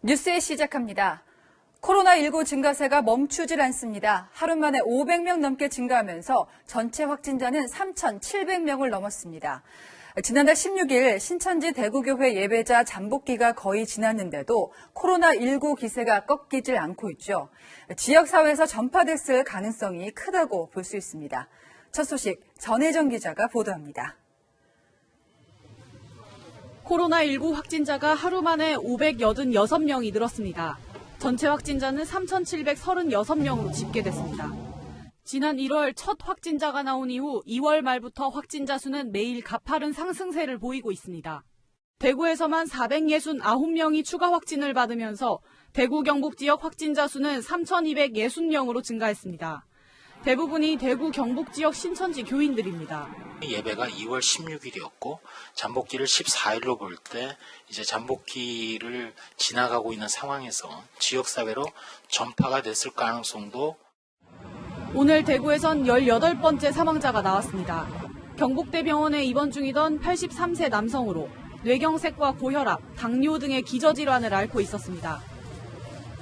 뉴스에 시작합니다. 코로나19 증가세가 멈추질 않습니다. 하루 만에 500명 넘게 증가하면서 전체 확진자는 3,700명을 넘었습니다. 지난달 16일 신천지 대구교회 예배자 잠복기가 거의 지났는데도 코로나19 기세가 꺾이질 않고 있죠. 지역사회에서 전파됐을 가능성이 크다고 볼 수 있습니다. 첫 소식 전혜정 기자가 보도합니다. 코로나19 확진자가 하루 만에 586명이 늘었습니다. 전체 확진자는 3,736명으로 집계됐습니다. 지난 1월 첫 확진자가 나온 이후 2월 말부터 확진자 수는 매일 가파른 상승세를 보이고 있습니다. 대구에서만 469명이 추가 확진을 받으면서 대구 경북 지역 확진자 수는 3,260명으로 증가했습니다. 대부분이 대구 경북 지역 신천지 교인들입니다. 예배가 2월 16일이었고 잠복기를 14일로 볼 때 이제 잠복기를 지나가고 있는 상황에서 지역사회로 전파가 됐을 가능성도. 오늘 대구에선 18번째 사망자가 나왔습니다. 경북대병원에 입원 중이던 83세 남성으로 뇌경색과 고혈압, 당뇨 등의 기저질환을 앓고 있었습니다.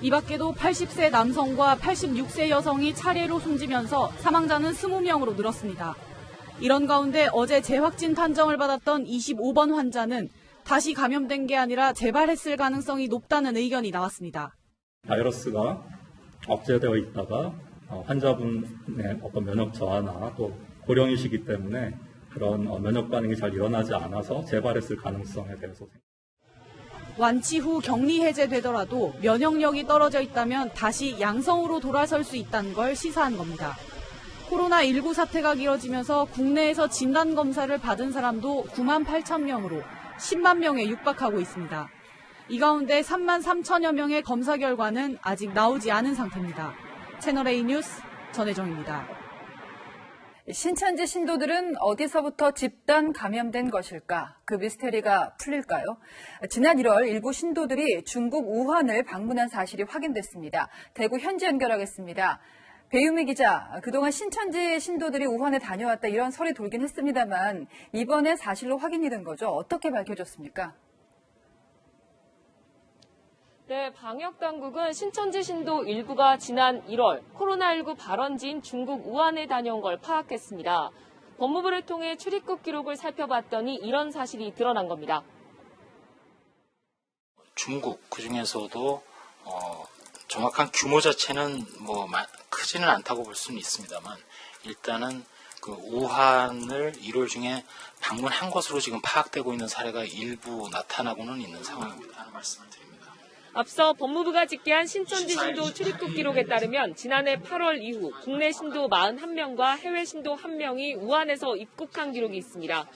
이 밖에도 80세 남성과 86세 여성이 차례로 숨지면서 사망자는 20명으로 늘었습니다. 이런 가운데 어제 재확진 판정을 받았던 25번 환자는 다시 감염된 게 아니라 재발했을 가능성이 높다는 의견이 나왔습니다. 바이러스가 억제되어 있다가 환자분의 어떤 면역 저하나 또 고령이시기 때문에 그런 면역 반응이 잘 일어나지 않아서 재발했을 가능성에 대해서. 완치 후 격리 해제되더라도 면역력이 떨어져 있다면 다시 양성으로 돌아설 수 있다는 걸 시사한 겁니다. 코로나19 사태가 길어지면서 국내에서 진단검사를 받은 사람도 9만 8천 명으로 10만 명에 육박하고 있습니다. 이 가운데 3만 3천여 명의 검사 결과는 아직 나오지 않은 상태입니다. 채널A 뉴스 전혜정입니다. 신천지 신도들은 어디서부터 집단 감염된 것일까? 그 미스테리가 풀릴까요? 지난 1월 일부 신도들이 중국 우한을 방문한 사실이 확인됐습니다. 대구 현지 연결하겠습니다. 배유미 기자, 그동안 신천지 신도들이 우한에 다녀왔다 이런 설이 돌긴 했습니다만 이번에 사실로 확인이 된 거죠. 어떻게 밝혀졌습니까? 네, 방역당국은 신천지 신도 일부가 지난 1월 코로나19 발원지인 중국 우한에 다녀온 걸 파악했습니다. 법무부를 통해 출입국 기록을 살펴봤더니 이런 사실이 드러난 겁니다. 중국 그중에서도 정확한 규모 자체는 크지는 않다고 볼 수는 있습니다만 일단은 그 우한을 1월 중에 방문한 것으로 지금 파악되고 있는 사례가 일부 나타나고는 있는 상황입니다 하는 말씀을 드립니다. 앞서 법무부가 집계한 신천지 신도 출입국 기록에 따르면 지난해 8월 이후 국내 신도 41명과 해외 신도 1명이 우한에서 입국한 기록이 있습니다.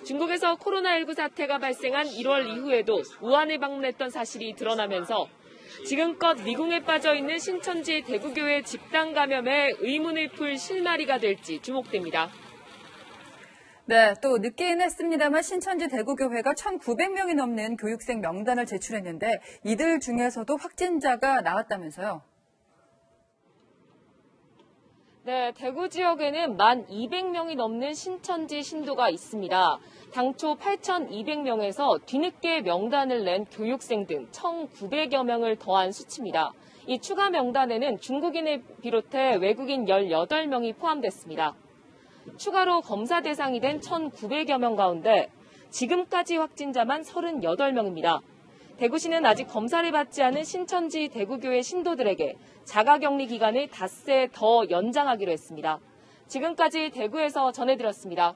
중국에서 코로나19 사태가 발생한 1월 이후에도 우한을 방문했던 사실이 드러나면서 지금껏 미궁에 빠져있는 신천지 대구교회 집단 감염에 의문을 풀 실마리가 될지 주목됩니다. 네, 또 늦게는 했습니다만 신천지 대구교회가 1,900명이 넘는 교육생 명단을 제출했는데 이들 중에서도 확진자가 나왔다면서요? 네, 대구 지역에는 1,200명이 넘는 신천지 신도가 있습니다. 당초 8,200명에서 뒤늦게 명단을 낸 교육생 등 1,900여 명을 더한 수치입니다. 이 추가 명단에는 중국인을 비롯해 외국인 18명이 포함됐습니다. 추가로 검사 대상이 된 1,900여 명 가운데 지금까지 확진자만 38명입니다. 대구시는 아직 검사를 받지 않은 신천지 대구교회 신도들에게 자가격리 기간을 닷새 더 연장하기로 했습니다. 지금까지 대구에서 전해드렸습니다.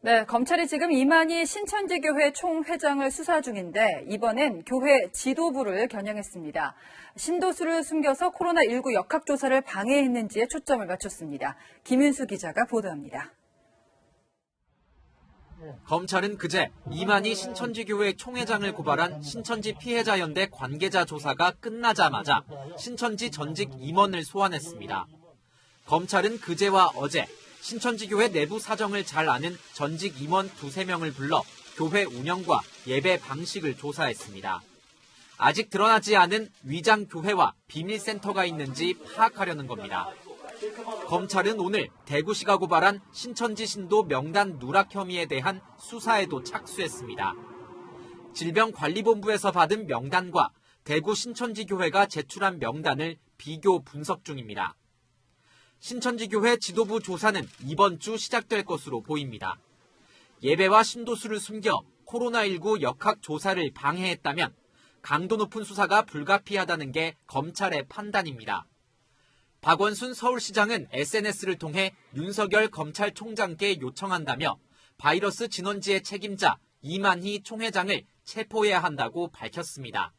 네, 검찰이 지금 이만희 신천지교회 총회장을 수사 중인데 이번엔 교회 지도부를 겨냥했습니다. 신도수를 숨겨서 코로나19 역학조사를 방해했는지에 초점을 맞췄습니다. 김윤수 기자가 보도합니다. 검찰은 그제 이만희 신천지교회 총회장을 고발한 신천지 피해자연대 관계자 조사가 끝나자마자 신천지 전직 임원을 소환했습니다. 검찰은 그제와 어제 신천지교회 내부 사정을 잘 아는 전직 임원 2-3명을 불러 교회 운영과 예배 방식을 조사했습니다. 아직 드러나지 않은 위장교회와 비밀센터가 있는지 파악하려는 겁니다. 검찰은 오늘 대구시가 고발한 신천지 신도 명단 누락 혐의에 대한 수사에도 착수했습니다. 질병관리본부에서 받은 명단과 대구 신천지교회가 제출한 명단을 비교 분석 중입니다. 신천지교회 지도부 조사는 이번 주 시작될 것으로 보입니다. 예배와 신도수를 숨겨 코로나19 역학 조사를 방해했다면 강도 높은 수사가 불가피하다는 게 검찰의 판단입니다. 박원순 서울시장은 SNS를 통해 윤석열 검찰총장께 요청한다며 바이러스 진원지의 책임자 이만희 총회장을 체포해야 한다고 밝혔습니다.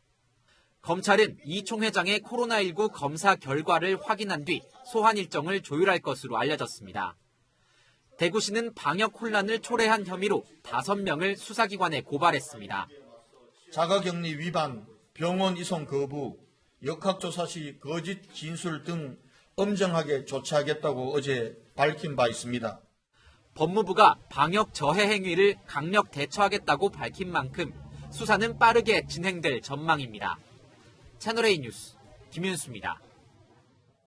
검찰은 이 총회장의 코로나19 검사 결과를 확인한 뒤 소환 일정을 조율할 것으로 알려졌습니다. 대구시는 방역 혼란을 초래한 혐의로 5명을 수사기관에 고발했습니다. 자가격리 위반, 병원 이송 거부, 역학조사 시 거짓 진술 등 엄정하게 조치하겠다고 어제 밝힌 바 있습니다. 법무부가 방역 저해 행위를 강력 대처하겠다고 밝힌 만큼 수사는 빠르게 진행될 전망입니다. 채널A 뉴스 김윤수입니다.